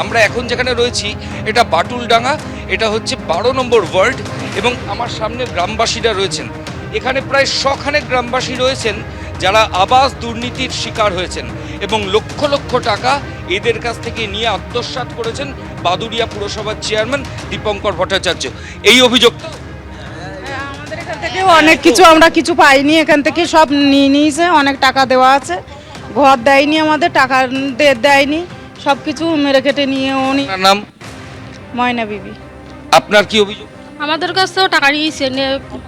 আমরা এখন যেখানে রয়েছি এটা বাটুলডাঙ্গা, এটা হচ্ছে 12 নম্বর ওয়ার্ড এবং আমার সামনে গ্রামবাসীরা রয়েছেন। এখানে প্রায় শখানেক গ্রামবাসী রয়েছেন যারা আবাস দুর্নীতির শিকার হয়েছেন এবং লক্ষ লক্ষ টাকা এদের কাছ থেকে নিয়ে আত্মসাৎ করেছেন বাদুড়িয়া পুরসভার চেয়ারম্যান দীপঙ্কর ভট্টাচার্য। এই অভিযোগ আমাদের এখান থেকে অনেক কিছু আমরা কিছু পাইনি, এখান থেকে সব নিয়ে নিয়েছে, অনেক টাকা দেওয়া আছে, ঘর দেয়নি, আমাদের টাকা দেয়নি, সব কিছু মেরে কেটে নিয়ে উনি। আপনার নাম? ময়না বিবি। আপনার কি অভিযোগ? আমাদের কাছ থেকেও টাকা নিয়েছে,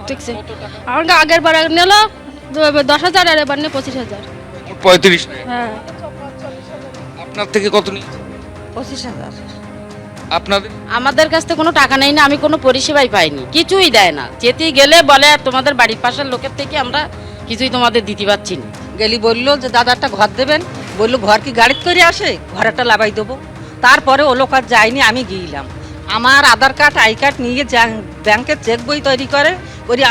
দেখছে আমাকে আগের বার নিল 10,000 আর এবার নিয়ে 25,000। 35। হ্যাঁ, আপনার থেকে কত নিয়েছে? 25,000। আপনাদের? আমাদের কাছ থেকে কোনো টাকা নেই না, আমি কোনো পরিষেবাই পাইনি, কিছুই দেয় না। যেতেই গেলে বলে তোমাদের বাড়ির পাশের লোকের থেকে আমরা কিছুই তোমাদের দিতে পারছি না। গেলি বললো যে দাদা একটা ঘর দেবেন, বললো ঘর কি গাড়িতে করে আসে, ঘর একটা লাগাই দেবো। তারপরে ও লোক আর যায়নি, আমি গিয়েলাম। আমার আধার কার্ড আই কার্ড নিয়ে ব্যাংকের চেক বই তৈরি করে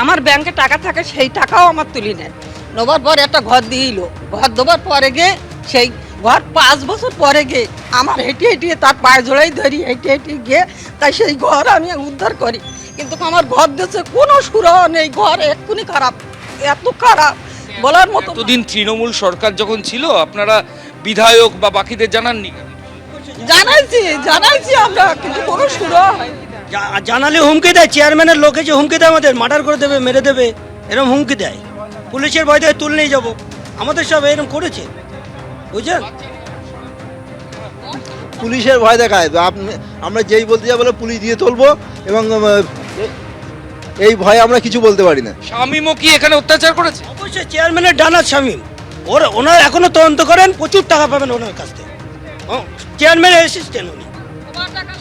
আমার ব্যাংকে টাকা থাকে, সেই টাকাও আমার তুলি নেয়। নেবার পর একটা ঘর দিইল, ঘর দেবার পরে গিয়ে সেই ঘর 5 বছর পরে গিয়ে আমার হেঁটিয়ে তার পায়ে জোড়াই ধরি, হেঁটে গিয়ে তাই সেই ঘর আমি উদ্ধার করি। কিন্তু আমার ঘর দিয়েছে কোনো সুরাহ নেই, ঘর এক্ষুনি খারাপ, এত খারাপ বলার মতো। এতদিন তৃণমূল সরকার যখন ছিল আপনারা বিধায়ক বা বাকিদের জানাননি? জানাইছি আমরা, কিন্তু কোনো সুরাহ হয়নি। জানালে হুমকি দেয়, চেয়ারম্যানের লোক এসে হুমকি দেয়, আমাদের মার্ডার করে দেবে, মেরে দেবে, এরকম হুমকি দেয়। পুলিশের ভয় দেয়, তুলে নিয়ে যাবো, আমাদের সব এরকম করেছে, বুঝছেন। পুলিশের ভয় দেখায়, আমরা যেই বলতে যাই বলে পুলিশ দিয়ে তুলবো, এবং এই ভয়ে আমরা কিছু বলতে পারি না। শামীমও কি এখানে অত্যাচার করেছে? অবশ্যই চেয়ারম্যানের ডানার শামীম, ওনার এখনো তদন্ত করেন, প্রচুর টাকা পাবেন ওনার কাছ থেকে। চেয়ারম্যানের অ্যাসিস্ট্যান্ট উনি,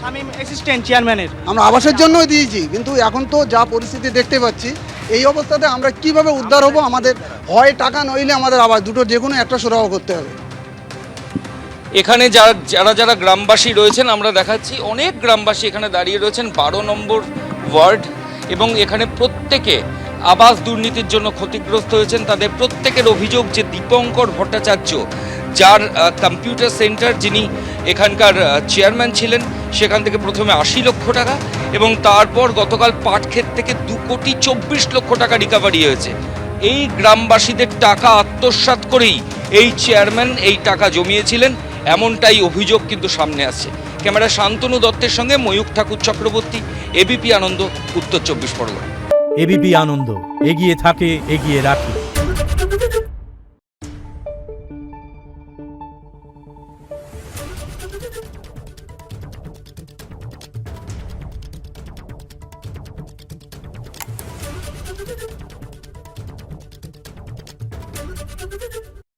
শামীম অ্যাসিস্ট্যান্ট চেয়ারম্যানের। আমরা আবাসের জন্যই দিয়েছি, কিন্তু এখন তো যা পরিস্থিতি দেখতে পাচ্ছি, এই অবস্থাতে আমরা কিভাবে উদ্ধার হব? আমাদের হয় টাকা নইলে আমাদের আবার দুটো যে কোনো একটা সুরাহ করতে হবে। এখানে যারা গ্রামবাসী রয়েছেন আমরা দেখাচ্ছি, অনেক গ্রামবাসী এখানে দাঁড়িয়ে রয়েছেন 12 নম্বর ওয়ার্ড এবং এখানে প্রত্যেকে আবাস দুর্নীতির জন্য ক্ষতিগ্রস্ত হয়েছেন। তাদের প্রত্যেকের অভিযোগ যে দীপঙ্কর ভট্টাচার্য, যার কম্পিউটার সেন্টার, যিনি এখানকার চেয়ারম্যান ছিলেন, সেখান থেকে প্রথমে 80 লক্ষ টাকা এবং তারপর গতকাল পাটক্ষেত থেকে 2,24 লক্ষ টাকা রিকভারি হয়েছে। এই গ্রামবাসীদের টাকা আত্মসাৎ করেই এই চেয়ারম্যান এই টাকা জমিয়েছিলেন, এমনটাই অভিযোগ কিন্তু সামনে আসছে। ক্যামেরা শান্তনু দত্তের সঙ্গে ময়ূখ ঠাকুর চক্রবর্তী, এবিপি আনন্দ, উত্তর 24 পরগনা। এবিপি আনন্দ, এগিয়ে থাকে, এগিয়ে রাখে। Thank you.